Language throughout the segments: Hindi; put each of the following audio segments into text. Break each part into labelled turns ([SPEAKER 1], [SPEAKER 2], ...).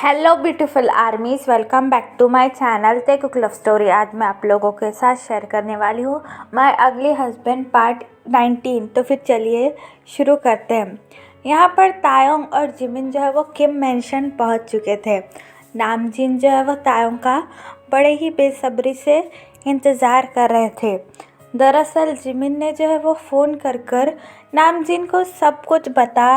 [SPEAKER 1] Hello beautiful armies, welcome back to my channel ते कुक लव स्टोरी। आज मैं आप लोगों के साथ शेयर करने वाली हूँ माय अगली हस्बैंड पार्ट 19। तो फिर चलिए शुरू करते हैं। यहाँ पर तायोंग और जिमिन जो है वो किम मैंशन पहुँच चुके थे। नामजिन जो है वो तायोंग का बड़े ही बेसब्री से इंतज़ार कर रहे थे। दरअसल जिमिन ने जो है वो फ़ोन कर नामजिन को सब कुछ बता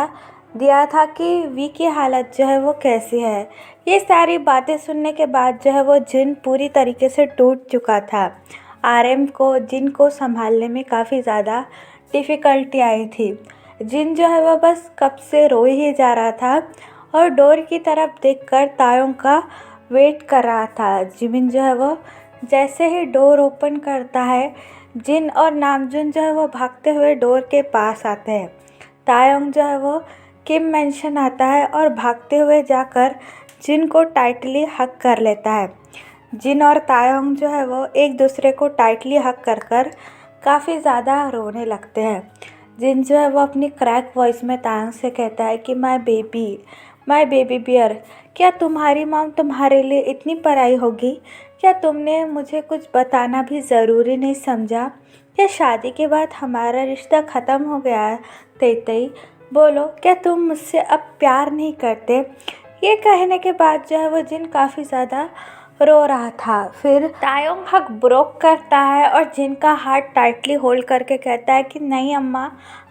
[SPEAKER 1] दिया था कि वी की हालत जो है वो कैसी है। ये सारी बातें सुनने के बाद जो है वो जिन पूरी तरीके से टूट चुका था। आरएम को जिन को संभालने में काफ़ी ज़्यादा डिफ़िकल्टी आई थी। जिन जो है वो बस कब से रो ही जा रहा था और डोर की तरफ देखकर तायों का वेट कर रहा था। जिमिन जो है वो जैसे ही डोर ओपन करता है, जिन और नामजुन जो है वो भागते हुए डोर के पास आते हैं। तायोंग जो है वो किम मैंशन आता है और भागते हुए जाकर जिन को टाइटली हग कर लेता है। जिन और तायोंग जो है वो एक दूसरे को टाइटली हग कर काफ़ी ज़्यादा रोने लगते हैं। जिन जो है वो अपनी क्रैक वॉइस में तायोंग से कहता है कि माय बेबी बियर, क्या तुम्हारी मॉम तुम्हारे लिए इतनी पराई होगी? क्या तुमने मुझे कुछ बताना भी ज़रूरी नहीं समझा? क्या शादी के बाद हमारा रिश्ता ख़त्म हो गया है? तेई बोलो, क्या तुम मुझसे अब प्यार नहीं करते? ये कहने के बाद जो है वो जिन काफ़ी ज़्यादा रो रहा था। फिर तायोंग हक ब्रोक करता है और जिन का हाथ टाइटली होल्ड करके कहता है कि नहीं अम्मा,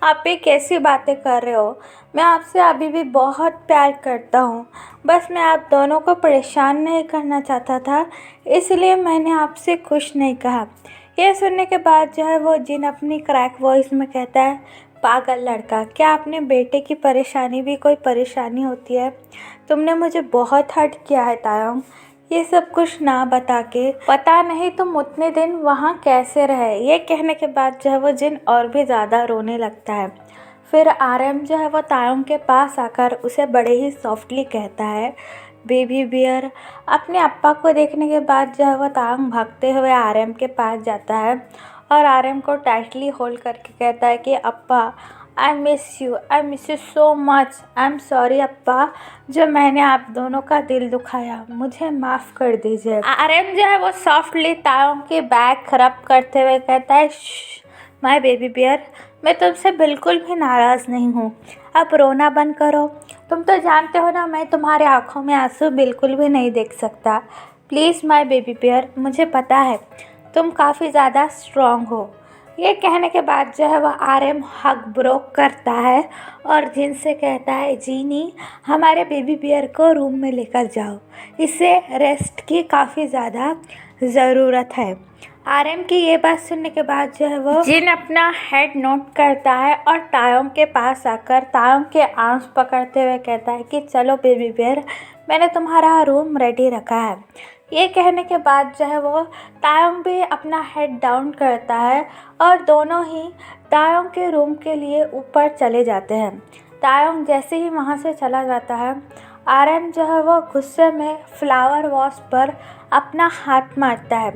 [SPEAKER 1] आप ये कैसी बातें कर रहे हो? मैं आपसे अभी भी बहुत प्यार करता हूँ। बस मैं आप दोनों को परेशान नहीं करना चाहता था, इसलिए मैंने आपसे कुछ नहीं कहा। यह सुनने के बाद जो है वो जिन अपनी क्रैक वॉइस में कहता है, पागल लड़का, क्या अपने बेटे की परेशानी भी कोई परेशानी होती है? तुमने मुझे बहुत हर्ट किया है तायोंग। ये सब कुछ ना बता के पता नहीं तुम उतने दिन वहाँ कैसे रहे। ये कहने के बाद जो है वो जिन और भी ज़्यादा रोने लगता है। फिर आरएम जो है वो तायोंग के पास आकर उसे बड़े ही सॉफ्टली कहता है, बेबी बियर। अपने अप्पा को देखने के बाद जो है वो तायोंग भागते हुए आरएम के पास जाता है और आरएम को टाइटली होल्ड करके कहता है कि Appa, I miss you so much. I am sorry Appa, जो मैंने आप दोनों का दिल दुखाया, मुझे माफ़ कर दीजिए। आरएम जो है वो सॉफ्टली तायोंग की बैक रब करते हुए कहता है, माय बेबी बियर, मैं तुमसे बिल्कुल भी नाराज़ नहीं हूँ। अब रोना बंद करो। तुम तो जानते हो ना, मैं तुम्हारे आँखों में आंसू बिल्कुल भी नहीं देख सकता। प्लीज़ माय बेबी बियर, मुझे पता है तुम काफ़ी ज़्यादा स्ट्रॉन्ग हो। ये कहने के बाद जो है वह आरएम हग ब्रोक करता है और जिन से कहता है, जीनी, हमारे बेबी बियर को रूम में लेकर जाओ, इसे रेस्ट की काफ़ी ज़्यादा ज़रूरत है। आरएम की ये बात सुनने के बाद जो है वो जिन अपना हेड नोट करता है और तायोंग के पास आकर तायोंग के आर्म्स पकड़ते हुए कहता है कि चलो बेबी बियर, मैंने तुम्हारा रूम रेडी रखा है। ये कहने के बाद जो है वो तायोंग भी अपना हेड डाउन करता है और दोनों ही तायोंग के रूम के लिए ऊपर चले जाते हैं। तायोंग जैसे ही वहाँ से चला जाता है, आरएम जो है वो गुस्से में फ्लावर वॉश पर अपना हाथ मारता है।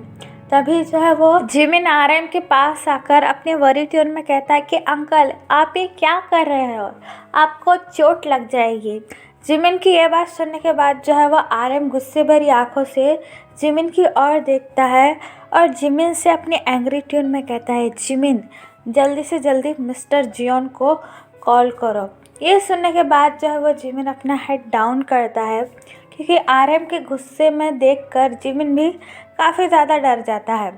[SPEAKER 1] तभी जो है वो जिमिन आरएम के पास आकर अपने वरी ट्यून में कहता है कि अंकल, आप ये क्या कर रहे हो? आपको चोट लग जाएगी। जिमिन की ये बात सुनने के बाद जो है वो आरएम गुस्से भरी आंखों से जिमिन की ओर देखता है और जिमिन से अपनी एंग्री ट्यून में कहता है, जिमिन, जल्दी से जल्दी मिस्टर जियोन को कॉल करो। ये सुनने के बाद जो है वो जिमिन अपना हेड डाउन करता है क्योंकि आरएम के गुस्से में देखकर जिमिन भी काफ़ी ज़्यादा डर जाता है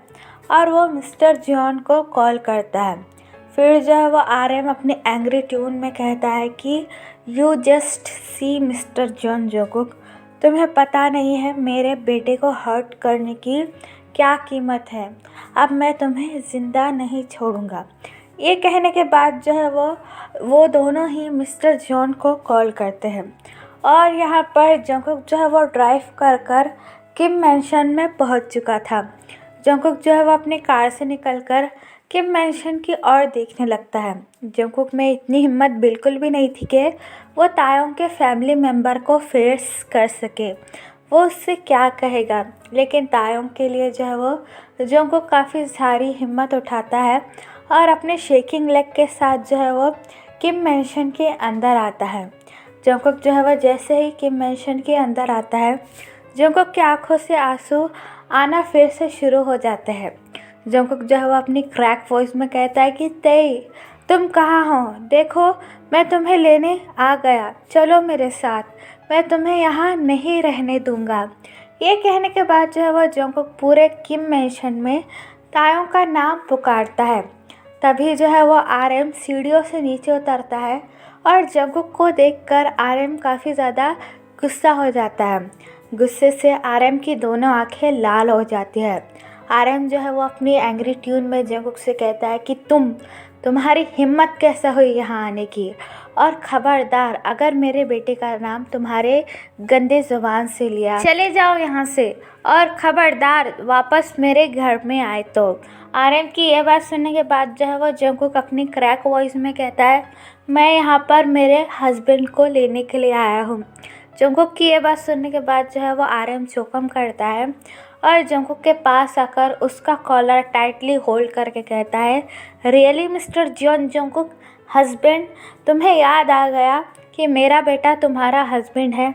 [SPEAKER 1] और वो मिस्टर जियोन को कॉल करता है। फिर जो है वो आरएम अपनी एंग्री ट्यून में कहता है कि you just see mister John जोकुक, तुम्हें पता नहीं है मेरे बेटे को हर्ट करने की क्या कीमत है। अब मैं तुम्हें ज़िंदा नहीं छोड़ूंगा। ये कहने के बाद जो है वो दोनों ही मिस्टर जॉन को कॉल करते हैं और यहाँ पर जोकुक जो है वो ड्राइव कर किम मैंशन में पहुँच चुका था। जोकुक जो है वो अपनी कार से निकलकर किम मैंशन की ओर देखने लगता है। जोकुक में इतनी हिम्मत बिल्कुल भी नहीं थी कि वो तायोंग के फैमिली मेम्बर को फेस कर सके। वो उससे क्या कहेगा, लेकिन तायोंग के लिए जो है वो जोकुक काफ़ी सारी हिम्मत उठाता है और अपने शेकिंग लेग के साथ जो है वो किम मैंशन के अंदर आता है। जंगकुक जो है वह जैसे ही किम मेंशन के अंदर आता है, जंगकुक की आंखों से आंसू आना फिर से शुरू हो जाते हैं। जंगकुक जो है वह अपनी क्रैक वॉइस में कहता है कि तेई, तुम कहाँ हो? देखो, मैं तुम्हें लेने आ गया, चलो मेरे साथ, मैं तुम्हें यहाँ नहीं रहने दूंगा। ये कहने के बाद जो है वह जंगकुक पूरे किम मेंशन में तायों का नाम पुकारता है। तभी जो है वो आरएम सीढ़ियों से नीचे उतरता है और जंगकुक को देखकर आरएम काफ़ी ज़्यादा गुस्सा हो जाता है। गुस्से से आरएम की दोनों आंखें लाल हो जाती है। आरएम जो है वो अपनी एंग्री ट्यून में जंगकुक से कहता है कि तुम्हारी हिम्मत कैसे हुई यहाँ आने की, और खबरदार अगर मेरे बेटे का नाम तुम्हारे गंदे ज़ुबान से लिया, चले जाओ यहाँ से, और खबरदार वापस मेरे घर में आए तो। आरएम की यह बात सुनने के बाद जो है वो जंगकुक अपनी क्रैक वॉइस में कहता है, मैं यहाँ पर मेरे हस्बैंड को लेने के लिए आया हूँ। जंगकुक की यह बात सुनने के बाद जो है वो आरएम चौकम करता है और जंगकुक के पास आकर उसका कॉलर टाइटली होल्ड करके कहता है, really mister John Jungkook, husband, तुम्हें याद आ गया कि मेरा बेटा तुम्हारा हस्बैंड है?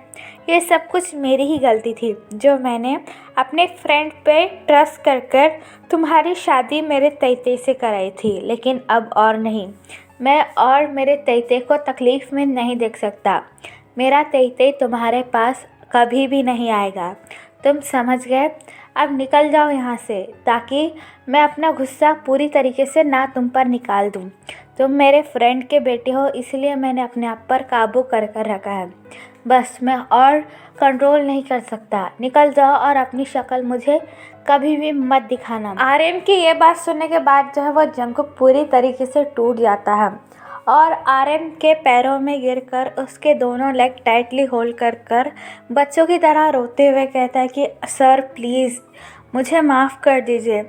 [SPEAKER 1] ये सब कुछ मेरी ही गलती थी, जो मैंने अपने फ्रेंड पे ट्रस्ट कर तुम्हारी शादी मेरे तैते से कराई थी, लेकिन अब और नहीं। मैं और मेरे तैते को तकलीफ़ में नहीं देख सकता। मेरा तैते तुम्हारे पास कभी भी नहीं आएगा, तुम समझ गए? अब निकल जाओ यहाँ से, ताकि मैं अपना गुस्सा पूरी तरीके से ना तुम पर निकाल दूँ। तुम मेरे फ्रेंड के बेटे हो, इसलिए मैंने अपने आप पर काबू कर रखा है। बस मैं और कंट्रोल नहीं कर सकता। निकल जाओ और अपनी शक्ल मुझे कभी भी मत दिखाना। आरएम की ये बात सुनने के बाद जो है वो जंगकुक पूरी तरीके से टूट जाता है और आरएम के पैरों में गिरकर उसके दोनों लेग टाइटली होल्ड कर बच्चों की तरह रोते हुए कहता है कि सर प्लीज़ मुझे माफ़ कर दीजिए।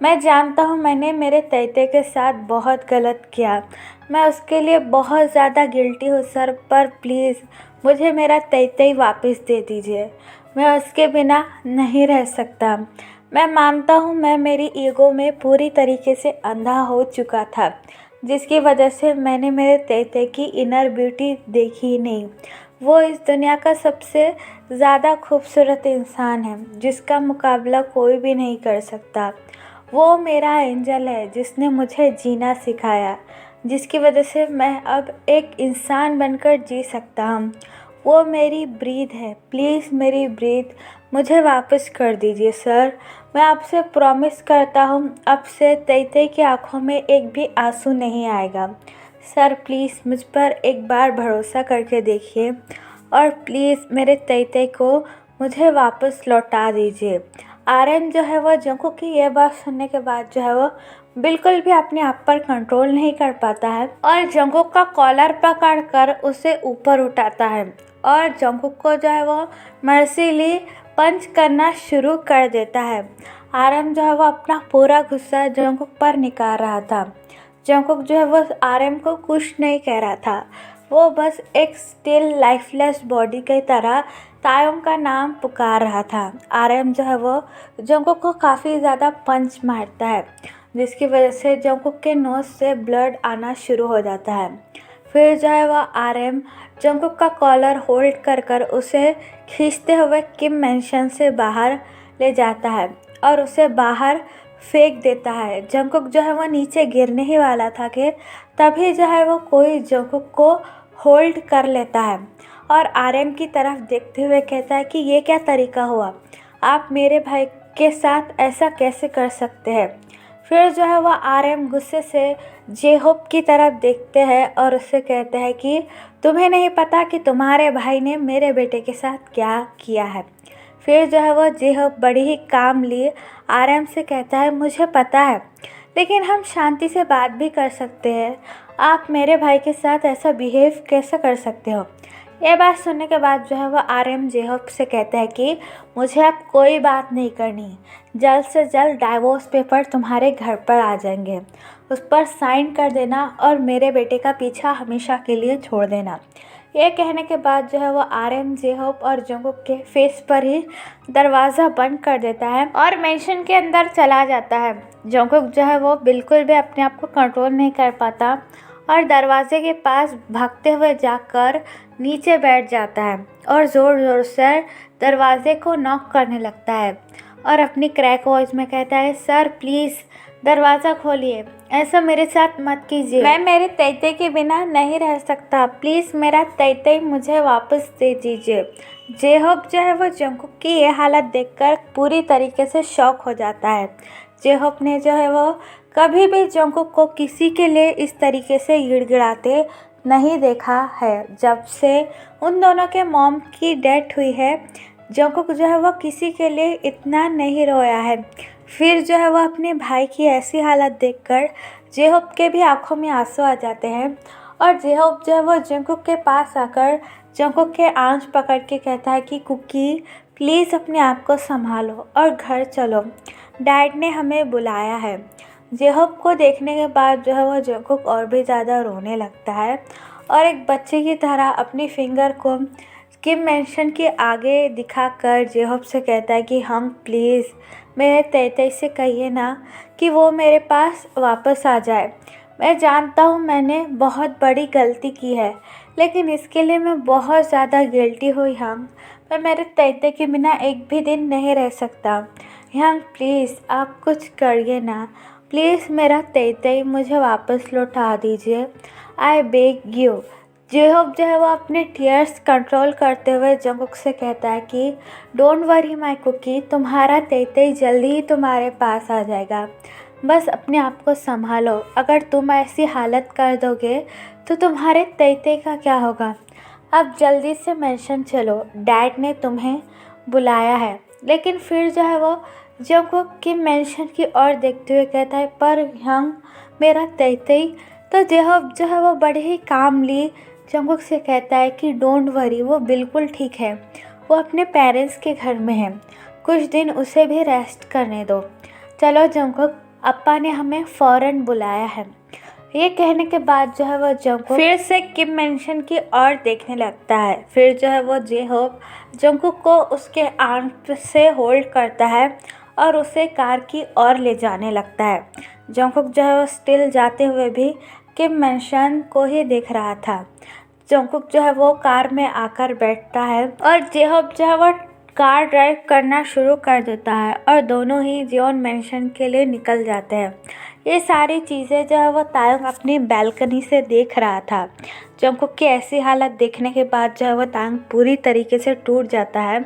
[SPEAKER 1] मैं जानता हूँ मैंने मेरे तैते के साथ बहुत गलत किया, मैं उसके लिए बहुत ज़्यादा गिल्टी हूँ सर, पर प्लीज़ मुझे मेरा तैते ही वापस दे दीजिए। मैं उसके बिना नहीं रह सकता। मैं मानता हूँ मैं मेरी ईगो में पूरी तरीके से अंधा हो चुका था, जिसकी वजह से मैंने मेरे तैते की इनर ब्यूटी देखी ही नहीं। वो इस दुनिया का सबसे ज़्यादा खूबसूरत इंसान है, जिसका मुकाबला कोई भी नहीं कर सकता। वो मेरा एंजल है जिसने मुझे जीना सिखाया, जिसकी वजह से मैं अब एक इंसान बनकर जी सकता हूँ। वो मेरी ब्रीथ है, प्लीज़ मेरी ब्रीथ मुझे वापस कर दीजिए सर। मैं आपसे प्रॉमिस करता हूँ अब से तैते की आँखों में एक भी आंसू नहीं आएगा। सर प्लीज़ मुझ पर एक बार भरोसा करके देखिए और प्लीज़ मेरे तैते को मुझे वापस लौटा दीजिए। आरएम जो है वो जंगकुक की यह बात सुनने के बाद जो है वो बिल्कुल भी अपने आप पर कंट्रोल नहीं कर पाता है और जंगकुक का कॉलर पकड़कर उसे ऊपर उठाता है और जंगकुक को जो है वो मर्सीली पंच करना शुरू कर देता है। आरएम जो है वो अपना पूरा गुस्सा जंगकुक पर निकाल रहा था। जंगकुक जो है वो आरएम को कुछ नहीं कह रहा था, वो बस एक स्टिल लाइफलेस बॉडी की तरह तायों का नाम पुकार रहा था। आरएम जो है वो जंगकुक को काफ़ी ज़्यादा पंच मारता है, जिसकी वजह से जंगकुक के नोज से ब्लड आना शुरू हो जाता है। फिर जो है वह आरएम जंगकुक का कॉलर होल्ड कर उसे खींचते हुए किम मेंशन से बाहर ले जाता है और उसे बाहर फेंक देता है। जंगकुक जो है वो नीचे गिरने ही वाला था कि तभी जो है वो कोई जंगकुक को होल्ड कर लेता है और आरएम की तरफ देखते हुए कहता है कि ये क्या तरीका हुआ, आप मेरे भाई के साथ ऐसा कैसे कर सकते हैं। फिर जो है वह आरएम गुस्से से जेहोप की तरफ देखते हैं और उससे कहते हैं कि तुम्हें नहीं पता कि तुम्हारे भाई ने मेरे बेटे के साथ क्या किया है। फिर जो है वह जेहोप बड़ी ही कामली आरएम से कहता है, मुझे पता है, लेकिन हम शांति से बात भी कर सकते हैं। आप मेरे भाई के साथ ऐसा बिहेव कैसे कर सकते हो। यह बात सुनने के बाद जो है वह आरएम जेहोप से कहता है कि मुझे अब कोई बात नहीं करनी, जल्द से जल्द डाइवोर्स पेपर तुम्हारे घर पर आ जाएंगे, उस पर साइन कर देना और मेरे बेटे का पीछा हमेशा के लिए छोड़ देना। ये कहने के बाद जो है वो आरएम जेहोप और जंगकुक के फेस पर ही दरवाज़ा बंद कर देता है और मेंशन के अंदर चला जाता है। जंगकुक जो है वो बिल्कुल भी अपने आप को कंट्रोल नहीं कर पाता और दरवाजे के पास भागते हुए जाकर नीचे बैठ जाता है और ज़ोर ज़ोर से दरवाजे को नॉक करने लगता है और अपनी क्रैक वॉइस में कहता है, सर प्लीज़ दरवाज़ा खोलिए, ऐसा मेरे साथ मत कीजिए, मैं मेरे तैते के बिना नहीं रह सकता, प्लीज़ मेरा तैते मुझे वापस दे दीजिए। जेहोब जो है वो जंगकुक की ये हालत देखकर पूरी तरीके से शॉक हो जाता है। जेहोब ने जो है वो कभी भी जंगकुक को किसी के लिए इस तरीके से गिड़गिड़ाते नहीं देखा है। जब से उन दोनों के मॉम की डेथ हुई है, जंगकुक जो है वो किसी के लिए इतना नहीं रोया है। फिर जो है वो अपने भाई की ऐसी हालत देखकर जेहोब के भी आंखों में आंसू आ जाते हैं और जेहोब जो है वो जंगकुक के पास आकर जंगकुक के आंच पकड़ के कहता है कि कुकी प्लीज़ अपने आप को संभालो और घर चलो, डैड ने हमें बुलाया है। जेहोब को देखने के बाद जो है वो जंगकुक और भी ज़्यादा रोने लगता है और एक बच्चे की तरह अपनी फिंगर को किम मेंशन के आगे दिखाकर जेहोब से कहता है कि हम प्लीज़ मेरे तैते से कहिए ना कि वो मेरे पास वापस आ जाए। मैं जानता हूँ मैंने बहुत बड़ी गलती की है, लेकिन इसके लिए मैं बहुत ज़्यादा गिल्टी हुई हंग। मैं मेरे तैते के बिना एक भी दिन नहीं रह सकता। हंग प्लीज़ आप कुछ करिए ना, प्लीज़ मेरा तैते मुझे वापस लौटा दीजिए, आई बेग यू। जेहोब जो है वो अपने टीयर्स कंट्रोल करते हुए जंगकुक से कहता है कि डोंट वरी माय कुकी, तुम्हारा तैते जल्दी ही तुम्हारे पास आ जाएगा, बस अपने आप को संभालो। अगर तुम ऐसी हालत कर दोगे तो तुम्हारे तैते का क्या होगा। अब जल्दी से मेंशन चलो, डैड ने तुम्हें बुलाया है। लेकिन फिर जो है वो जंगकुक की मेंशन की ओर देखते हुए कहता है, पर हंग मेरा तैते। तो जेहोब जो है वो बड़े ही कामली जंगकुक से कहता है कि डोंट वरी, वो बिल्कुल ठीक है, वो अपने पेरेंट्स के घर में है, कुछ दिन उसे भी रेस्ट करने दो। चलो जंगकुक, अप्पा ने हमें फ़ौरन बुलाया है। ये कहने के बाद जो है वो जंगकुक फिर से किम मेंशन की ओर देखने लगता है। फिर जो है वो जेहोब जंगकुक को उसके आर्म से होल्ड करता है और उसे कार की ओर ले जाने लगता है। जंगकुक जो है वो स्टिल जाते हुए भी किम मेंशन को ही देख रहा था। जंगकुक जो है वो कार में आकर बैठता है और जेहोब जो है वो कार ड्राइव करना शुरू कर देता है और दोनों ही जियोन मेंशन के लिए निकल जाते हैं। ये सारी चीज़ें जो है वो तायंग अपनी बैल्कनी से देख रहा था। जंगकुक की ऐसी हालत देखने के बाद जो है वो तायंग पूरी तरीके से टूट जाता है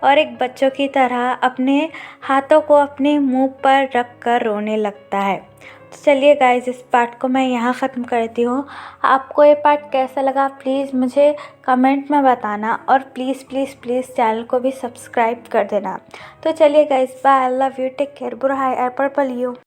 [SPEAKER 1] और एक बच्चों की तरह अपने हाथों को अपने मुंह पर रख कर रोने लगता है। तो चलिए गाइज, इस पार्ट को मैं यहाँ ख़त्म करती हूँ। आपको ये पार्ट कैसा लगा प्लीज़ मुझे कमेंट में बताना और प्लीज़ प्लीज़ प्लीज़ चैनल को भी सब्सक्राइब कर देना। तो चलिए guys, bye, I love you, take care, बुरा हाय, पर्पल यू।